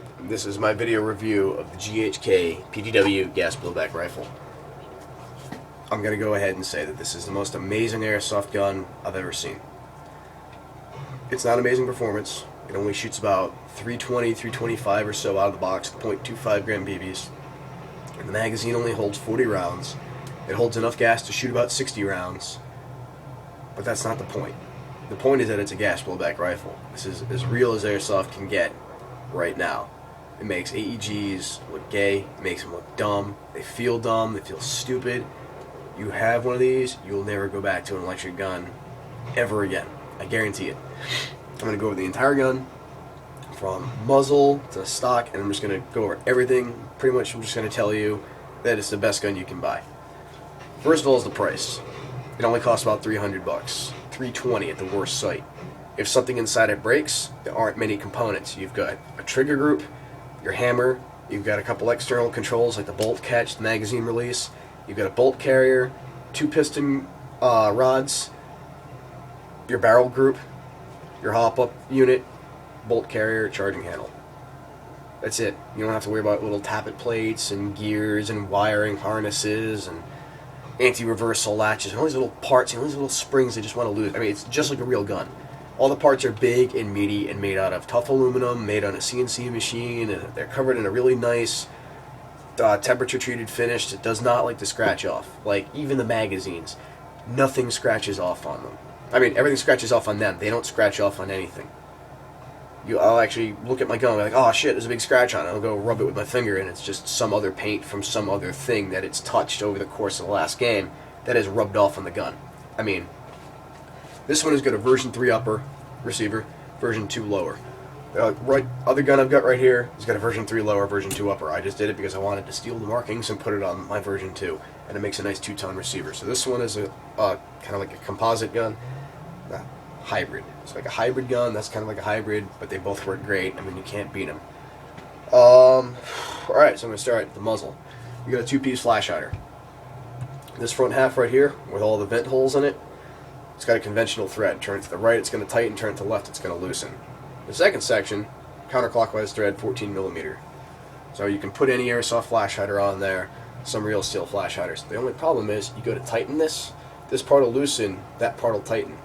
Alright, this is my video review of the GHK PDW gas blowback rifle. I'm going to go ahead and say that this is the most amazing airsoft gun I've ever seen. It's not amazing performance. It only shoots about 320, 325 or so out of the box, 0.25 gram BBs. And the magazine only holds 40 rounds. It holds enough gas to shoot about 60 rounds. But that's not the point. The point is that it's a gas blowback rifle. This is as real as airsoft can get right now. It makes AEGs look gay, it makes them look dumb, they feel stupid. You have one of these, you'll never go back to an electric gun ever again. I guarantee it. I'm going to go over the entire gun, from muzzle to stock, and I'm just going to go over everything. Pretty much I'm just going to tell you that it's the best gun you can buy. First of all is the price. It only costs about $300, $320 at the worst site. If something inside it breaks, there aren't many components. You've got a trigger group, your hammer, you've got a couple external controls like the bolt catch, the magazine release, you've got a bolt carrier, 2 piston rods, your barrel group, your hop-up unit, bolt carrier, charging handle. That's it. You don't have to worry about little tappet plates and gears and wiring harnesses and anti-reversal latches and all these little parts and all these little springs they just want to lose. I mean, it's just like a real gun. All the parts are big and meaty and made out of tough aluminum, made on a CNC machine, and they're covered in a really nice temperature-treated finish that does not like to scratch off. Like, even the magazines, nothing scratches off on them. I mean, everything scratches off on them. They don't scratch off on anything. I'll actually look at my gun and be like, oh shit, there's a big scratch on it. I'll go rub it with my finger and it's just some other paint from some other thing that it's touched over the course of the last game that has rubbed off on the gun. I mean, this one has got a version 3 upper receiver, version 2 lower. Other gun I've got right here has got a version 3 lower, version 2 upper. I just did it because I wanted to steal the markings and put it on my version 2, and it makes a nice 2-tone receiver. So this one is a kind of like a composite gun, hybrid. It's like a hybrid gun. That's kind of like a hybrid, but they both work great. I mean, you can't beat them. All right, so I'm going to start at the muzzle. You got a 2-piece flash hider. This front half right here, with all the vent holes in it, it's got a conventional thread. Turn it to the right, it's going to tighten. Turn it to the left, it's going to loosen. The second section, counterclockwise thread, 14mm. So you can put any airsoft flash hider on there, some real steel flash hiders. The only problem is, you go to tighten this part will loosen, that part will tighten.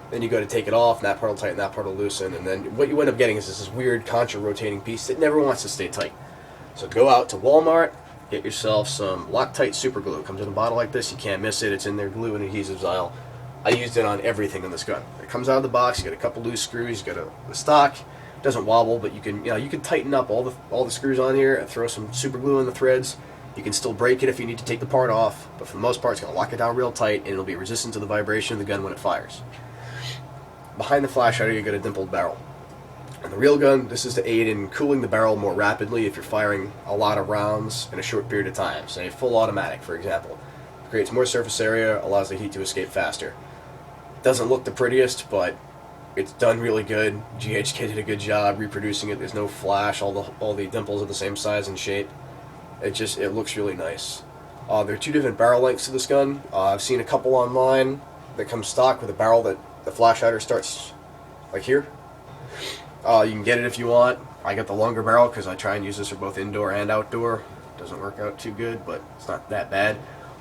Then you go to take it off, and that part will tighten, that part will loosen, and then what you end up getting is this weird contra-rotating piece that never wants to stay tight. So go out to Walmart, get yourself some Loctite super glue. It comes in a bottle like this, you can't miss it, it's in their glue and adhesives aisle. I used it on everything on this gun. It comes out of the box, you got a couple loose screws, you got the stock, it doesn't wobble, but you can tighten up all the screws on here and throw some super glue in the threads. You can still break it if you need to take the part off, but for the most part it's going to lock it down real tight and it'll be resistant to the vibration of the gun when it fires. Behind the flash hider you got a dimpled barrel. On the real gun, this is to aid in cooling the barrel more rapidly if you're firing a lot of rounds in a short period of time. Say full automatic, for example. It creates more surface area, allows the heat to escape faster. Doesn't look the prettiest, but it's done really good. GHK did a good job reproducing it. There's no flash. All the dimples are the same size and shape. It looks really nice. There are 2 different barrel lengths to this gun. I've seen a couple online that come stock with a barrel that the flash hider starts like here. You can get it if you want. I got the longer barrel because I try and use this for both indoor and outdoor. Doesn't work out too good, but it's not that bad.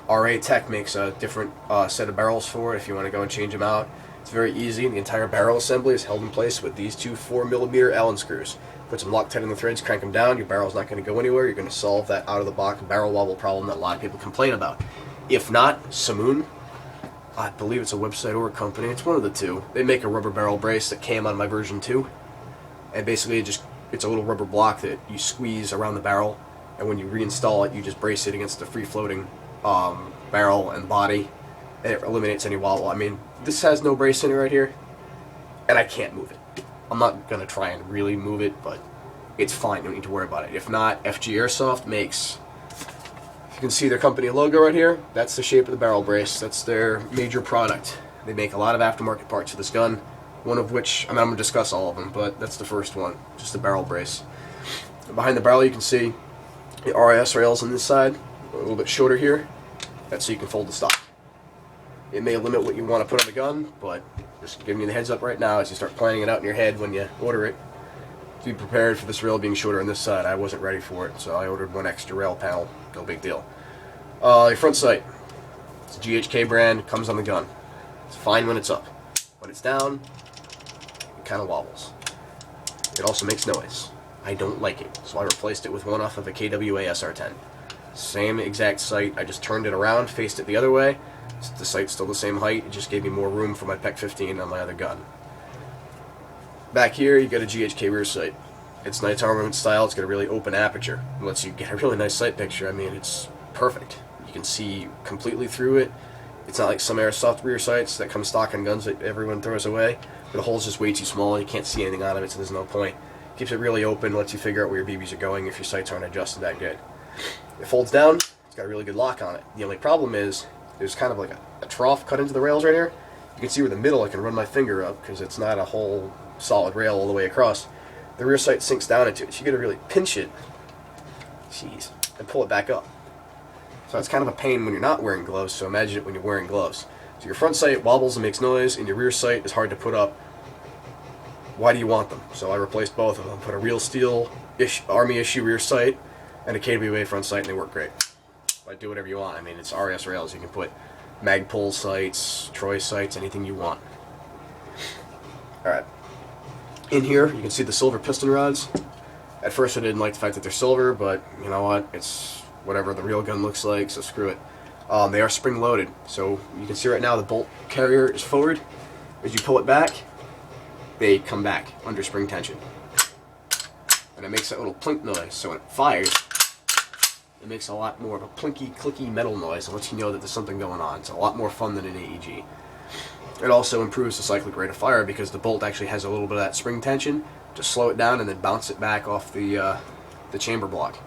RA Tech makes a different set of barrels for it if you want to go and change them out. It's very easy. The entire barrel assembly is held in place with these 2 4mm Allen screws. Put some Loctite in the threads, crank them down, your barrel's not going to go anywhere. You're going to solve that out-of-the-box barrel wobble problem that a lot of people complain about. If not, Simoon, I believe it's a website or a company, it's one of the two. They make a rubber barrel brace that came on my version 2. And basically it's a little rubber block that you squeeze around the barrel, and when you reinstall it, you just brace it against the free-floating barrel and body, and it eliminates any wobble. I mean, this has no brace in it right here, and I can't move it. I'm not going to try and really move it, but it's fine. You don't need to worry about it. If not, FG Airsoft makes, you can see their company logo right here. That's the shape of the barrel brace. That's their major product. They make a lot of aftermarket parts for this gun, one of which, I'm going to discuss all of them, but that's the first one, just the barrel brace. Behind the barrel you can see the RIS rails on this side, a little bit shorter here. That's so you can fold the stock. It may limit what you want to put on the gun, but just giving you the heads up right now as you start planning it out in your head when you order it. to be prepared for this rail being shorter on this side. I wasn't ready for it, so I ordered one extra rail panel. No big deal. Your front sight. It's a GHK brand. Comes on the gun. It's fine when it's up. When it's down, it kind of wobbles. It also makes noise. I don't like it, so I replaced it with one off of a KWA SR10. Same exact sight. I just turned it around, faced it the other way. The sight's still the same height. It just gave me more room for my PEC 15 on my other gun. Back here, you got a GHK rear sight. It's Knights Armament style. It's got a really open aperture. It lets you get a really nice sight picture. I mean, it's perfect. You can see completely through it. It's not like some airsoft rear sights that come stock on guns that everyone throws away. The hole's just way too small. You can't see anything out of it, so there's no point. Keeps it really open, lets you figure out where your BBs are going if your sights aren't adjusted that good. It folds down. It's got a really good lock on it. The only problem is there's kind of like a trough cut into the rails right here. You can see where the middle I can run my finger up because it's not a whole solid rail all the way across. The rear sight sinks down into it, so you got to really pinch it, jeez, and pull it back up. So it's kind of a pain when you're not wearing gloves, so imagine it when you're wearing gloves. So your front sight wobbles and makes noise, and your rear sight is hard to put up. Why do you want them? So I replaced both of them. Put a real steel Army issue rear sight and a KWA front sight, and they work great. But do whatever you want. I mean, it's RS rails. You can put Magpul sights, Troy sights, anything you want. Alright. In here, you can see the silver piston rods. At first I didn't like the fact that they're silver, but you know what? It's whatever the real gun looks like, so screw it. They are spring-loaded. So you can see right now the bolt carrier is forward. As you pull it back, they come back under spring tension. And it makes that little plink noise, so when it fires, it makes a lot more of a plinky, clicky metal noise and lets you know that there's something going on. It's a lot more fun than an AEG. It also improves the cyclic rate of fire because the bolt actually has a little bit of that spring tension to slow it down and then bounce it back off the chamber block.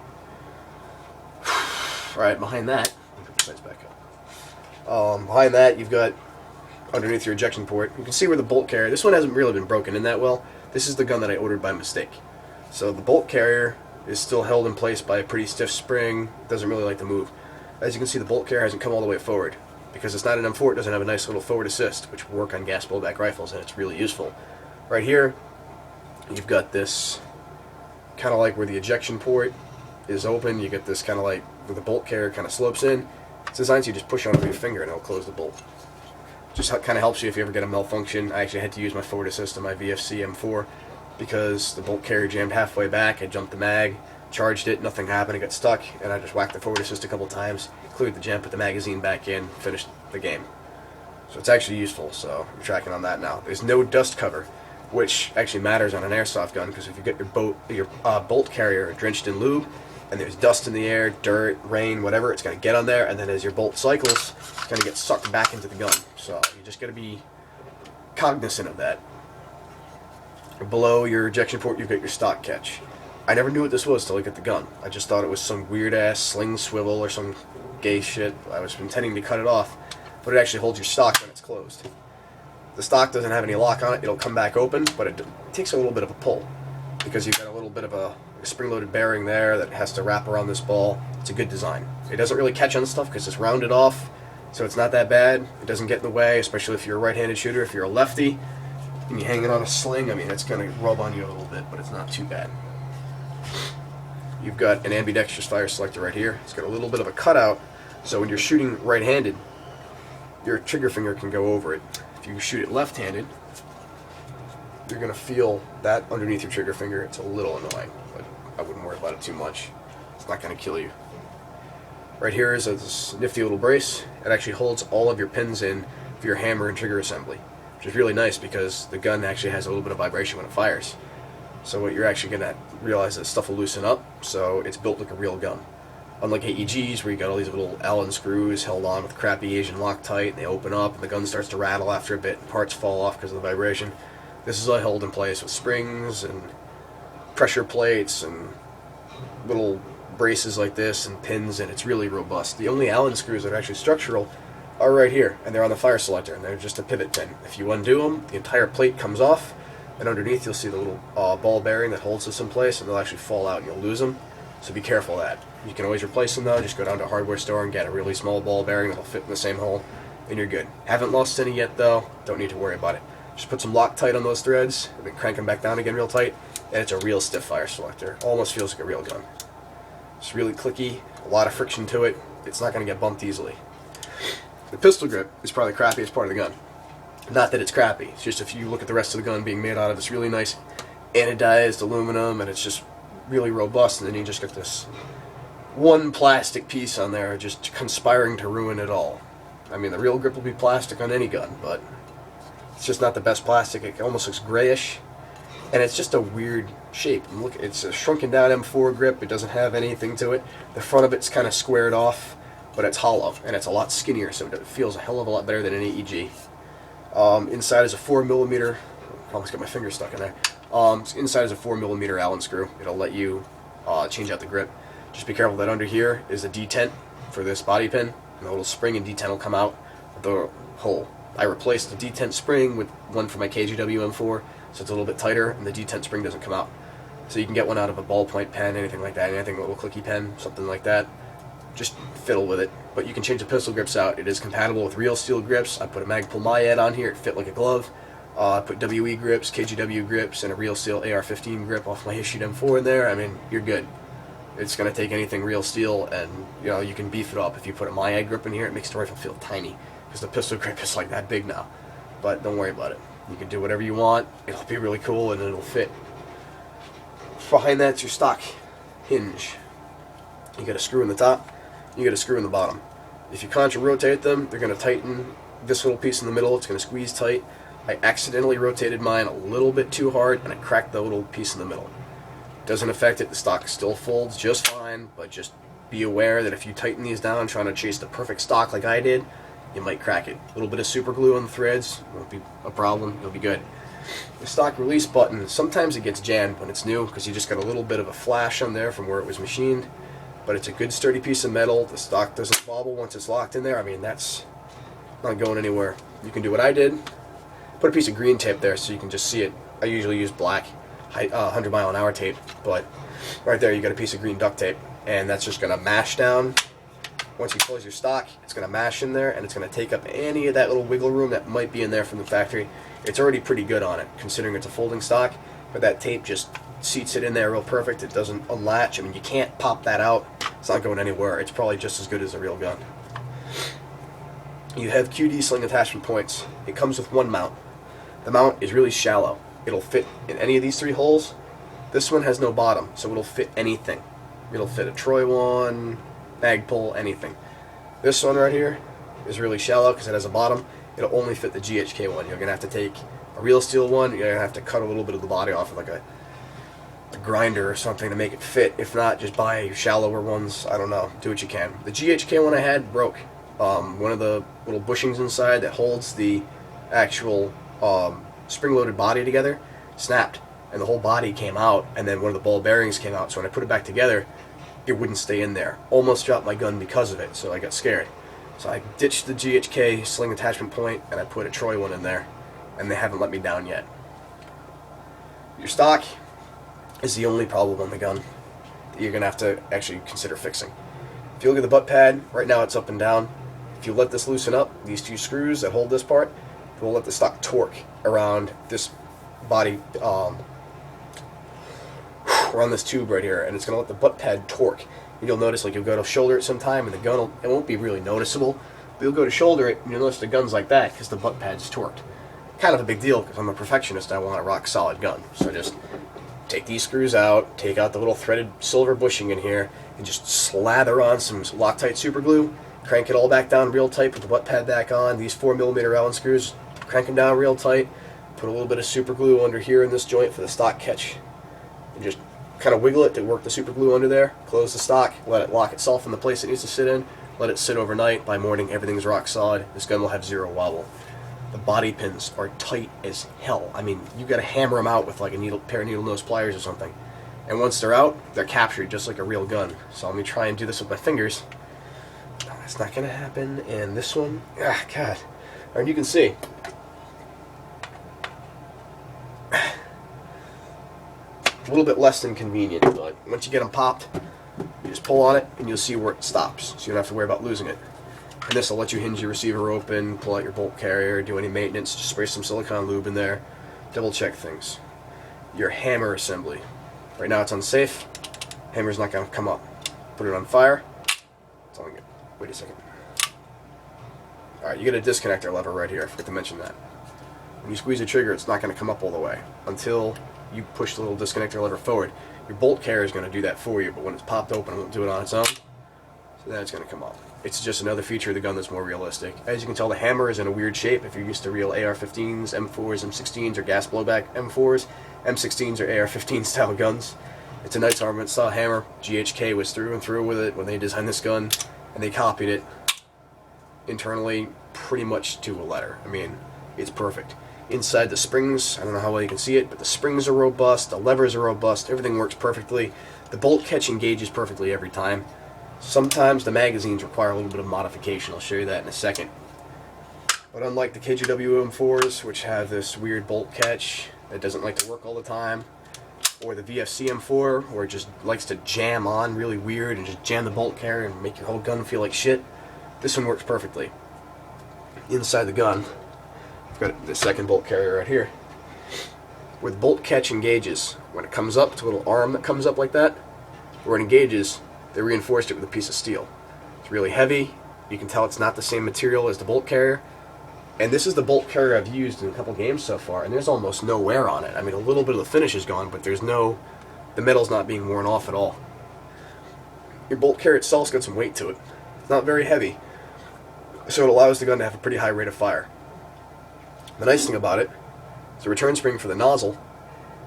Alright, behind that, let me put the sights back up. Behind that, you've got underneath your ejection port. You can see where the bolt carrier, this one hasn't really been broken in that well. This is the gun that I ordered by mistake. So the bolt carrier is still held in place by a pretty stiff spring. It doesn't really like to move. As you can see, the bolt carrier hasn't come all the way forward. Because it's not an M4, it doesn't have a nice little forward assist, which will work on gas blowback rifles, and it's really useful. Right here, you've got this kind of like where the ejection port is open. You get this kind of like where the bolt carrier kind of slopes in. It's designed so you just push on it with your finger and it'll close the bolt. Just kind of helps you if you ever get a malfunction. I actually had to use my forward assist on my VFC M4 because the bolt carrier jammed halfway back. I jumped the mag, charged it, nothing happened, it got stuck, and I just whacked the forward assist a couple times, cleared the jam, put the magazine back in, finished the game. So it's actually useful, so I'm tracking on that now. There's no dust cover, which actually matters on an airsoft gun, because if you get your bolt carrier drenched in lube, and there's dust in the air, dirt, rain, whatever, it's going to get on there, and then as your bolt cycles, it's going to get sucked back into the gun. So you just got to be cognizant of that. Below your ejection port, you've got your stock catch. I never knew what this was till I got the gun. I just thought it was some weird-ass sling swivel or some gay shit. I was intending to cut it off, but it actually holds your stock when it's closed. The stock doesn't have any lock on it. It'll come back open, but it takes a little bit of a pull because you've got a little bit of a spring-loaded bearing there that has to wrap around this ball. It's a good design. It doesn't really catch on stuff because it's rounded off, so it's not that bad. It doesn't get in the way, especially if you're a right-handed shooter. If you're a lefty and you're hanging on a sling, I mean, it's going to rub on you a little bit, but it's not too bad. You've got an ambidextrous fire selector right here. It's got a little bit of a cutout, so when you're shooting right-handed, your trigger finger can go over it. If you shoot it left-handed, you're going to feel that underneath your trigger finger. It's a little annoying, but I wouldn't worry about it too much. It's not going to kill you. Right here is this nifty little brace. It actually holds all of your pins in for your hammer and trigger assembly, which is really nice because the gun actually has a little bit of vibration when it fires. So what you're actually going to realize is stuff will loosen up, so it's built like a real gun. Unlike AEGs, where you got all these little Allen screws held on with crappy Asian Loctite, and they open up, and the gun starts to rattle after a bit, and parts fall off because of the vibration. This is all held in place with springs and pressure plates and little braces like this and pins, and it's really robust. The only Allen screws that are actually structural are right here, and they're on the fire selector, and they're just a pivot pin. If you undo them, the entire plate comes off, and underneath you'll see the little ball bearing that holds this in place, and they'll actually fall out and you'll lose them. So be careful of that. You can always replace them though. Just go down to a hardware store and get a really small ball bearing that'll fit in the same hole, and you're good. Haven't lost any yet though. Don't need to worry about it. Just put some Loctite on those threads, and then crank them back down again real tight, and it's a real stiff fire selector. Almost feels like a real gun. It's really clicky, a lot of friction to it. It's not going to get bumped easily. The pistol grip is probably the crappiest part of the gun. Not that it's crappy, it's just if you look at the rest of the gun being made out of this really nice anodized aluminum, and it's just really robust, and then you just get this one plastic piece on there just conspiring to ruin it all. I mean, the real grip will be plastic on any gun, but it's just not the best plastic. It almost looks grayish, and it's just a weird shape. And look, it's a shrunken down M4 grip. It doesn't have anything to it. The front of it's kind of squared off, but it's hollow, and it's a lot skinnier, so it feels a hell of a lot better than an AEG. Inside is a 4mm. Almost got my finger stuck in there. Inside is a 4mm Allen screw. It'll let you change out the grip. Just be careful that under here is a detent for this body pin, and the little spring and detent will come out of the hole. I replaced the detent spring with one for my KGW M4, so it's a little bit tighter, and the detent spring doesn't come out. So you can get one out of a ballpoint pen, anything like that, anything, a little clicky pen, something like that. Just fiddle with it. But you can change the pistol grips out. It is compatible with real steel grips. I put a Magpul Myad on here. It fit like a glove. I put WE grips, KGW grips, and a real steel AR-15 grip off my issued M4 in there. I mean, you're good. It's going to take anything real steel, and you can beef it up. If you put a Myad grip in here, it makes the rifle feel tiny, because the pistol grip is like that big now. But don't worry about it. You can do whatever you want. It'll be really cool, and it'll fit. Behind that's your stock hinge. You got a screw in the top, you got a screw in the bottom. If you contra-rotate them, they're going to tighten this little piece in the middle. It's going to squeeze tight. I accidentally rotated mine a little bit too hard, and I cracked the little piece in the middle. Doesn't affect it. The stock still folds just fine, but just be aware that if you tighten these down trying to chase the perfect stock like I did, you might crack it. A little bit of super glue on the threads won't be a problem. You'll be good. The stock release button, sometimes it gets jammed when it's new because you just got a little bit of a flash on there from where it was machined, but it's a good sturdy piece of metal. The stock doesn't wobble once it's locked in there. I mean, that's not going anywhere. You can do what I did. Put a piece of green tape there so you can just see it. I usually use black 100-mile-an-hour tape, but right there you got a piece of green duct tape, and that's just going to mash down. Once you close your stock, it's going to mash in there, and it's going to take up any of that little wiggle room that might be in there from the factory. It's already pretty good on it, considering it's a folding stock, but that tape just seats it in there real perfect. It doesn't unlatch. I mean, you can't pop that out. It's not going anywhere. It's probably just as good as a real gun. You have QD sling attachment points. It comes with one mount. The mount is really shallow. It'll fit in any of these three holes. This one has no bottom, so it'll fit anything. It'll fit a Troy one, Magpul, anything. This one right here is really shallow because it has a bottom. It'll only fit the GHK one. You're going to have to take a real steel one. You're going to have to cut a little bit of the body off with like a grinder or something to make it fit. If not, just buy shallower ones. I don't know. Do what you can. The GHK one I had broke. One of the little bushings inside that holds the actual spring-loaded body together snapped, and the whole body came out, and then one of the ball bearings came out. So when I put it back together, it wouldn't stay in there. Almost dropped my gun because of it, so I got scared. So I ditched the GHK sling attachment point, and I put a Troy one in there, and they haven't let me down yet. Your stock is the only problem on the gun that you're going to have to actually consider fixing. If you look at the butt pad, right now it's up and down. If you let this loosen up, these two screws that hold this part, it will let the stock torque around this body, around this tube right here, and it's going to let the butt pad torque. And you'll notice, like, you'll go to shoulder it sometime, and the gun it won't be really noticeable, but you'll go to shoulder it, and you'll notice the gun's like that because the butt pad's torqued. Kind of a big deal because I'm a perfectionist. I want a rock solid gun, so just take these screws out, take out the little threaded silver bushing in here, and just slather on some Loctite super glue. Crank it all back down real tight, put the butt pad back on. These 4mm Allen screws, crank them down real tight. Put a little bit of super glue under here in this joint for the stock catch. And just kind of wiggle it to work the super glue under there. Close the stock, let it lock itself in the place it needs to sit in. Let it sit overnight. By morning, everything's rock solid. This gun will have zero wobble. The body pins are tight as hell. I mean, you got to hammer them out with like a pair of needle nose pliers or something. And once they're out, they're captured just like a real gun. So let me try and do this with my fingers. It's not going to happen. And this one, God. And you can see. A little bit less than convenient, but once you get them popped, you just pull on it and you'll see where it stops. So you don't have to worry about losing it. And this will let you hinge your receiver open, pull out your bolt carrier, do any maintenance, just spray some silicone lube in there, double check things. Your hammer assembly. Right now it's unsafe. Hammer's not going to come up. Put it on fire. It's only good. Wait a second. Alright, you get a disconnector lever right here. I forgot to mention that. When you squeeze the trigger, it's not going to come up all the way until you push the little disconnector lever forward. Your bolt carrier is going to do that for you, but when it's popped open, it won't do it on its own. So then it's going to come up. It's just another feature of the gun that's more realistic. As you can tell, the hammer is in a weird shape. If you're used to real AR-15s, M4s, M16s, or gas blowback M4s, M16s, or AR-15 style guns, it's a Knights Armament style hammer. GHK was through and through with it when they designed this gun, and they copied it internally pretty much to a letter. I mean, it's perfect. Inside the springs, I don't know how well you can see it, but the springs are robust, the levers are robust, everything works perfectly. The bolt catch engages perfectly every time. Sometimes the magazines require a little bit of modification. I'll show you that in a second. But unlike the KGW M4s, which have this weird bolt catch that doesn't like to work all the time, or the VFC M4, where it just likes to jam on really weird and just jam the bolt carrier and make your whole gun feel like shit, this one works perfectly. Inside the gun, I've got the second bolt carrier right here. Where the bolt catch engages, when it comes up, it's a little arm that comes up like that. Where it engages, they reinforced it with a piece of steel. It's really heavy. You can tell it's not the same material as the bolt carrier. And this is the bolt carrier I've used in a couple games so far, and there's almost no wear on it. I mean, a little bit of the finish is gone, but the metal's not being worn off at all. Your bolt carrier itself's got some weight to it. It's not very heavy, so it allows the gun to have a pretty high rate of fire. The nice thing about it is the return spring for the nozzle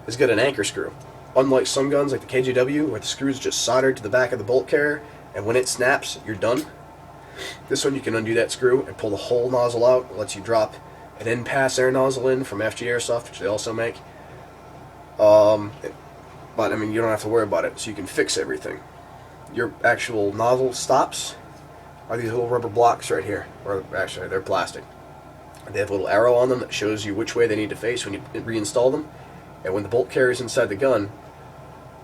has got an anchor screw. Unlike some guns like the KGW, where the screw is just soldered to the back of the bolt carrier, and when it snaps, you're done. This one you can undo that screw and pull the whole nozzle out. It lets you drop an in-pass air nozzle in from FG Airsoft, which they also make. But I mean, you don't have to worry about it, so you can fix everything. Your actual nozzle stops are these little rubber blocks right here, or actually they're plastic. They have a little arrow on them that shows you which way they need to face when you reinstall them. And when the bolt carrier is inside the gun,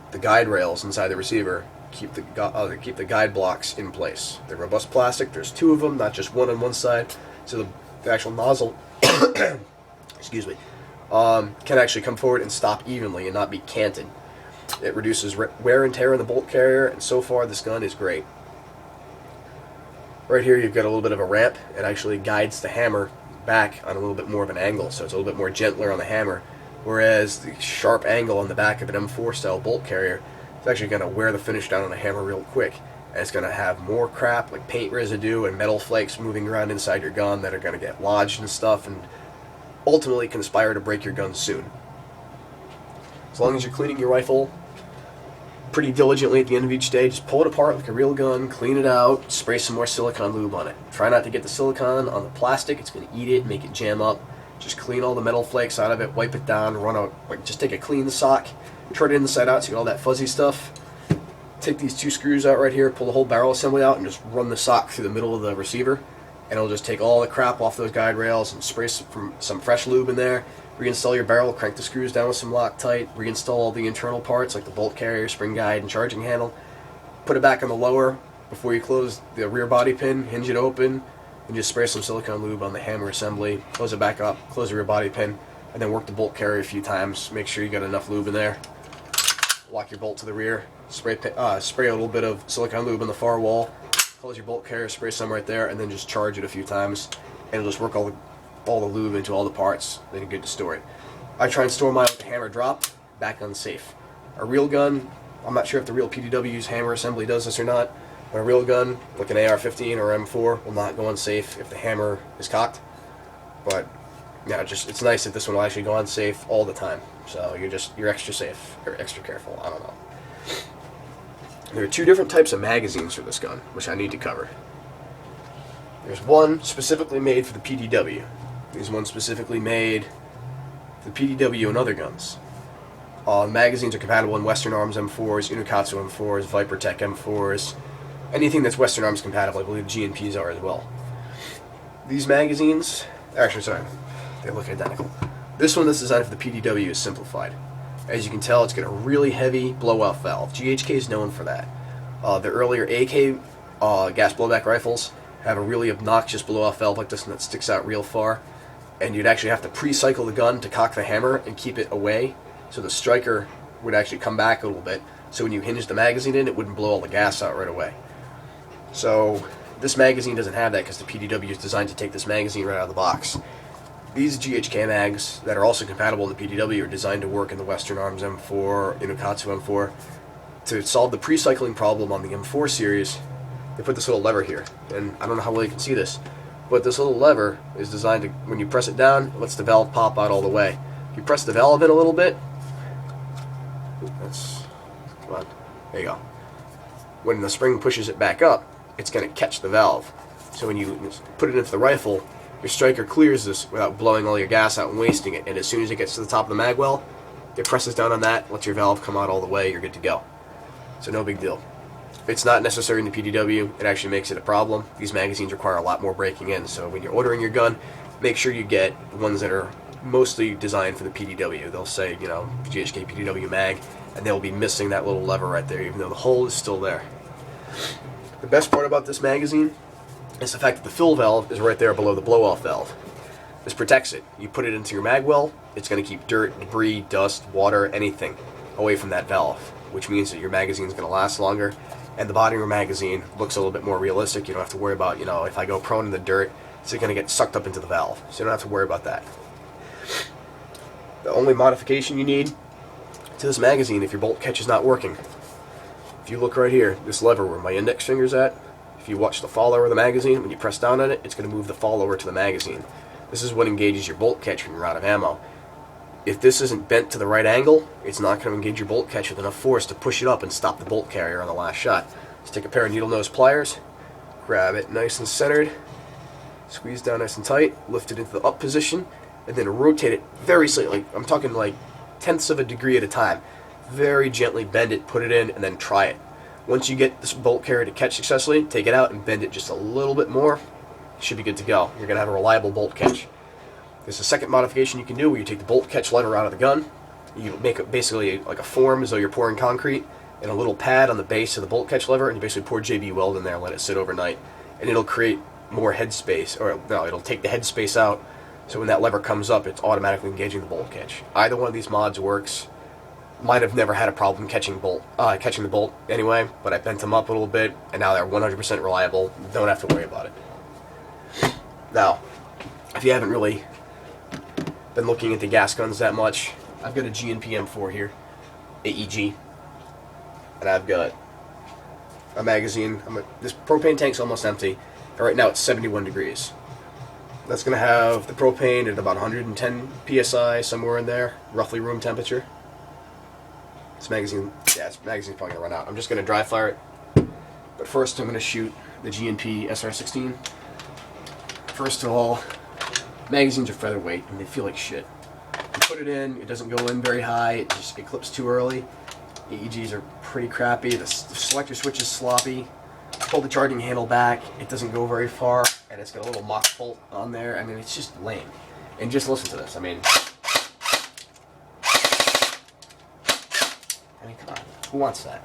the guide rails inside the receiver keep the guide blocks in place. They're robust plastic. There's two of them, not just one on one side. So the actual nozzle, excuse me, can actually come forward and stop evenly and not be canted. It reduces wear and tear on the bolt carrier, and so far this gun is great. Right here you've got a little bit of a ramp. It actually guides the hammer back on a little bit more of an angle, so it's a little bit more gentler on the hammer. Whereas the sharp angle on the back of an M4 style bolt carrier is actually going to wear the finish down on a hammer real quick. And it's going to have more crap like paint residue and metal flakes moving around inside your gun that are going to get lodged and stuff and ultimately conspire to break your gun soon. As long as you're cleaning your rifle pretty diligently at the end of each day, just pull it apart like a real gun, clean it out, spray some more silicone lube on it. Try not to get the silicone on the plastic, it's going to eat it, make it jam up. Just clean all the metal flakes out of it, wipe it down, just take a clean sock, turn it inside out so you get all that fuzzy stuff. Take these two screws out right here, pull the whole barrel assembly out, and just run the sock through the middle of the receiver. And it'll just take all the crap off those guide rails and spray some fresh lube in there. Reinstall your barrel, crank the screws down with some Loctite, reinstall all the internal parts like the bolt carrier, spring guide, and charging handle. Put it back on the lower before you close the rear body pin, hinge it open, and just spray some silicone lube on the hammer assembly, close it back up, close the rear body pin, and then work the bolt carrier a few times. Make sure you got enough lube in there. Lock your bolt to the rear, spray a little bit of silicone lube on the far wall, close your bolt carrier, spray some right there, and then just charge it a few times, and it'll just work all the lube into all the parts, then you're good to store it. I try and store mine with the hammer drop, back unsafe. A real gun, I'm not sure if the real PDW's hammer assembly does this or not, but a real gun, like an AR-15 or M4, will not go unsafe if the hammer is cocked. But yeah, it's nice that this one will actually go unsafe all the time. So you're extra safe, or extra careful, I don't know. There are two different types of magazines for this gun, which I need to cover. There's one specifically made for the PDW. There's one specifically made for the PDW and other guns. Magazines are compatible in Western Arms M4s, Unokatsu M4s, Vipertech M4s, anything that's Western Arms compatible. I believe G&Ps are as well. These magazines, actually sorry, they look identical. This one that's designed for the PDW is simplified. As you can tell, it's got a really heavy blowout valve. GHK is known for that. The earlier AK gas blowback rifles have a really obnoxious blow-off valve like this one that sticks out real far, and you'd actually have to pre-cycle the gun to cock the hammer and keep it away, so the striker would actually come back a little bit, so when you hinge the magazine in, it wouldn't blow all the gas out right away. So this magazine doesn't have that because the PDW is designed to take this magazine right out of the box. These GHK mags that are also compatible with the PDW are designed to work in the Western Arms M4, Inokatsu M4. To solve the pre-cycling problem on the M4 series, they put this little lever here, and I don't know how well you can see this, but this little lever is designed to, when you press it down, it lets the valve pop out all the way. If you press the valve in a little bit, come on, there you go. When the spring pushes it back up, it's going to catch the valve. So when you put it into the rifle, your striker clears this without blowing all your gas out and wasting it, and as soon as it gets to the top of the mag well, it presses down on that, lets your valve come out all the way, you're good to go. So no big deal. It's not necessary in the PDW, it actually makes it a problem. These magazines require a lot more breaking in, so when you're ordering your gun, make sure you get ones that are mostly designed for the PDW. They'll say, you know, GHK PDW mag, and they'll be missing that little lever right there, even though the hole is still there. The best part about this magazine is the fact that the fill valve is right there below the blow-off valve. This protects it. You put it into your mag well, it's going to keep dirt, debris, dust, water, anything away from that valve, which means that your magazine is going to last longer, and the body of your magazine looks a little bit more realistic. You don't have to worry about, you know, if I go prone in the dirt, is it going to get sucked up into the valve? So you don't have to worry about that. The only modification you need to this magazine, if your bolt catch is not working, if you look right here, this lever where my index finger's at, if you watch the follower of the magazine, when you press down on it, it's going to move the follower to the magazine. This is what engages your bolt catch when you're out of ammo. If this isn't bent to the right angle, it's not going to engage your bolt catch with enough force to push it up and stop the bolt carrier on the last shot. Just take a pair of needle nose pliers, grab it nice and centered, squeeze down nice and tight, lift it into the up position, and then rotate it very slightly. I'm talking like tenths of a degree at a time. Very gently bend it, put it in, and then try it. Once you get this bolt carrier to catch successfully, take it out and bend it just a little bit more. You should be good to go. You're going to have a reliable bolt catch. There's a second modification you can do where you take the bolt catch lever out of the gun. You make it basically like a form as though you're pouring concrete, and a little pad on the base of the bolt catch lever, and you basically pour JB Weld in there and let it sit overnight. And it'll create more head space, or no, it'll take the head space out, so when that lever comes up, it's automatically engaging the bolt catch. Either one of these mods works. Mine have never had a problem catching the bolt anyway, but I bent them up a little bit, and now they're 100% reliable. Don't have to worry about it. Now, if you haven't really been looking into gas guns that much, I've got a GHK M4 here, AEG, and I've got a magazine. This propane tank's almost empty, and right now it's 71 degrees. That's going to have the propane at about 110 psi, somewhere in there, roughly room temperature. This magazine's probably going to run out. I'm just going to dry fire it, but first I'm going to shoot the GHK SR16. First of all, magazines are featherweight and they feel like shit. You put it in, it doesn't go in very high, it clips too early. AEGs are pretty crappy, the selector switch is sloppy. Pull the charging handle back, it doesn't go very far, and it's got a little mock bolt on there. I mean, it's just lame. And just listen to this. I mean, come on, who wants that?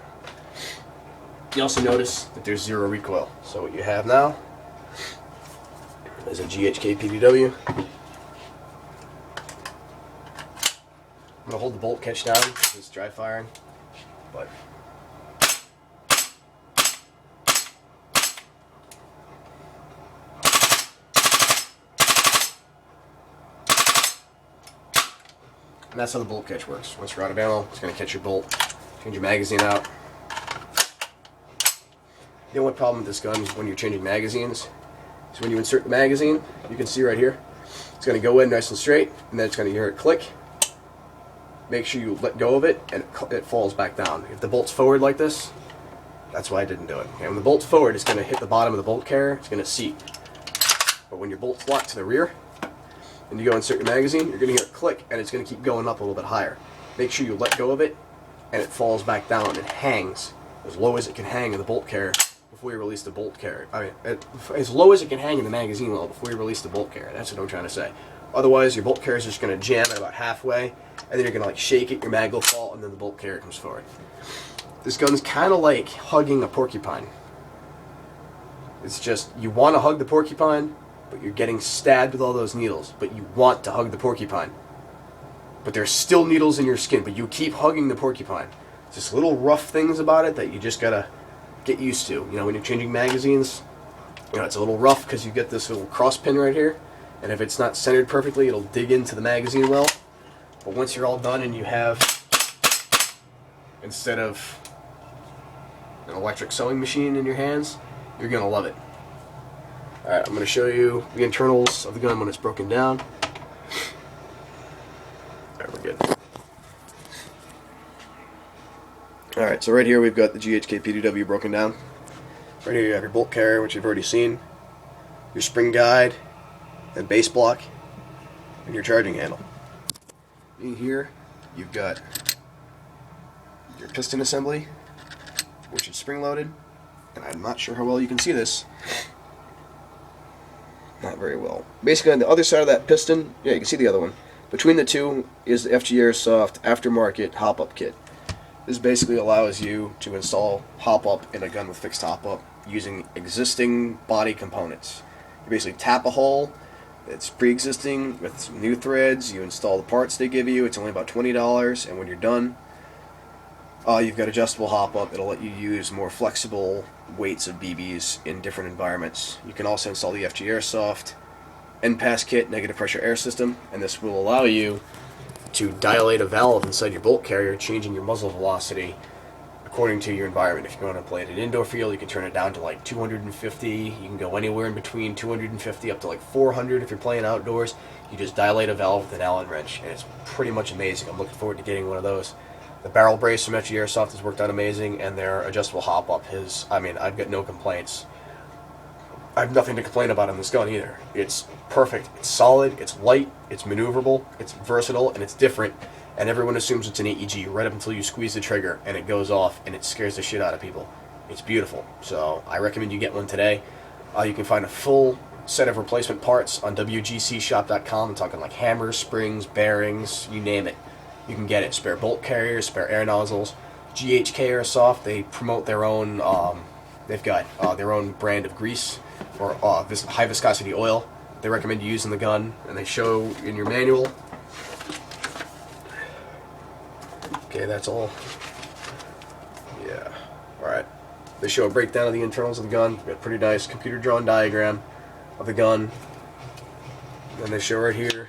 You also notice that there's zero recoil. So what you have now is a GHK PDW. I'm going to hold the bolt catch down because it's dry firing, but and that's how the bolt catch works. Once you're out of ammo, it's going to catch your bolt, change your magazine out. The only problem with this gun when you're changing magazines is when you insert the magazine, you can see right here, it's going to go in nice and straight, and then it's going to hear it click. Make sure you let go of it, and it falls back down. If the bolt's forward like this, that's why I didn't do it. Okay, when the bolt's forward, it's going to hit the bottom of the bolt carrier, it's going to seat. But when your bolt's locked to the rear, and you go insert your magazine, you're going to hear it click, and it's going to keep going up a little bit higher. Make sure you let go of it, and it falls back down and hangs as low as it can hang in the bolt carrier before you release the bolt carrier. I mean, as low as it can hang in the magazine well before you release the bolt carrier. That's what I'm trying to say. Otherwise, your bolt carrier is just going to jam at about halfway, and then you're going to like shake it, your mag will fall, and then the bolt carrier comes forward. This gun's kind of like hugging a porcupine. It's just, you want to hug the porcupine, but you're getting stabbed with all those needles. But you want to hug the porcupine. But there's still needles in your skin, but you keep hugging the porcupine. It's just little rough things about it that you just gotta get used to. You know, when you're changing magazines, you know, it's a little rough because you get this little cross pin right here. And if it's not centered perfectly, it'll dig into the magazine well. But once you're all done and you have, instead of an electric sewing machine in your hands, you're going to love it. Alright, I'm going to show you the internals of the gun when it's broken down. Alright, we're good. Alright, so right here we've got the GHK PDW broken down. Right here you have your bolt carrier, which you've already seen, your spring guide, and base block, and your charging handle. In here you've got your piston assembly, which is spring loaded, and I'm not sure how well you can see this. Not very well. Basically on the other side of that piston, yeah, you can see the other one. Between the two is the FG Airsoft aftermarket hop-up kit. This basically allows you to install hop-up in a gun with fixed hop-up using existing body components. You basically tap a hole, it's pre-existing with some new threads, you install the parts they give you, it's only about $20, and when you're done, you've got adjustable hop-up. It'll let you use more flexible weights of BBs in different environments. You can also install the FG Airsoft NPAS kit, negative pressure air system, and this will allow you to dilate a valve inside your bolt carrier, changing your muzzle velocity according to your environment. If you want to play at an indoor field, you can turn it down to like 250. You can go anywhere in between 250 up to like 400 if you're playing outdoors. You just dilate a valve with an Allen wrench, and it's pretty much amazing. I'm looking forward to getting one of those. The barrel brace from FG Airsoft has worked out amazing, and their adjustable hop-up I've got no complaints. I have nothing to complain about on this gun either. It's perfect, it's solid, it's light, it's maneuverable, it's versatile, and it's different, and everyone assumes it's an AEG right up until you squeeze the trigger and it goes off and it scares the shit out of people. It's beautiful, so I recommend you get one today. You can find a full set of replacement parts on WGCshop.com. I'm talking like hammers, springs, bearings, you name it. You can get it. Spare bolt carriers, spare air nozzles. GHK Airsoft, they promote their own, they've got their own brand of grease, or high viscosity oil they recommend you use in the gun, and they show in your manual. Okay, that's all. Yeah, alright. They show a breakdown of the internals of the gun. Got a pretty nice computer drawn diagram of the gun. And they show right here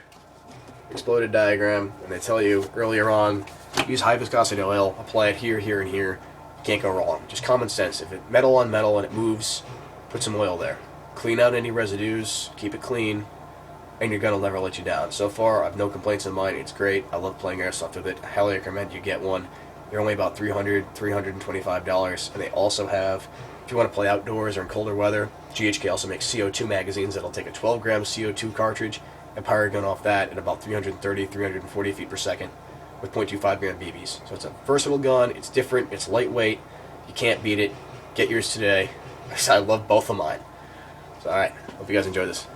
exploded diagram, and they tell you earlier on, use high viscosity oil, apply it here, here, and here. You can't go wrong. Just common sense. If it's metal on metal and it moves, put some oil there. Clean out any residues, keep it clean, and your gun will never let you down. So far, I have no complaints on mine. It's great. I love playing airsoft with it. I highly recommend you get one. They're only about $325, and they also have, if you want to play outdoors or in colder weather, GHK also makes CO2 magazines that'll take a 12-gram CO2 cartridge and power a gun off that at about 330, 340 feet per second with 0.25 gram BBs. So it's a versatile gun, it's different, it's lightweight, you can't beat it. Get yours today. I love both of mine. So alright, hope you guys enjoy this.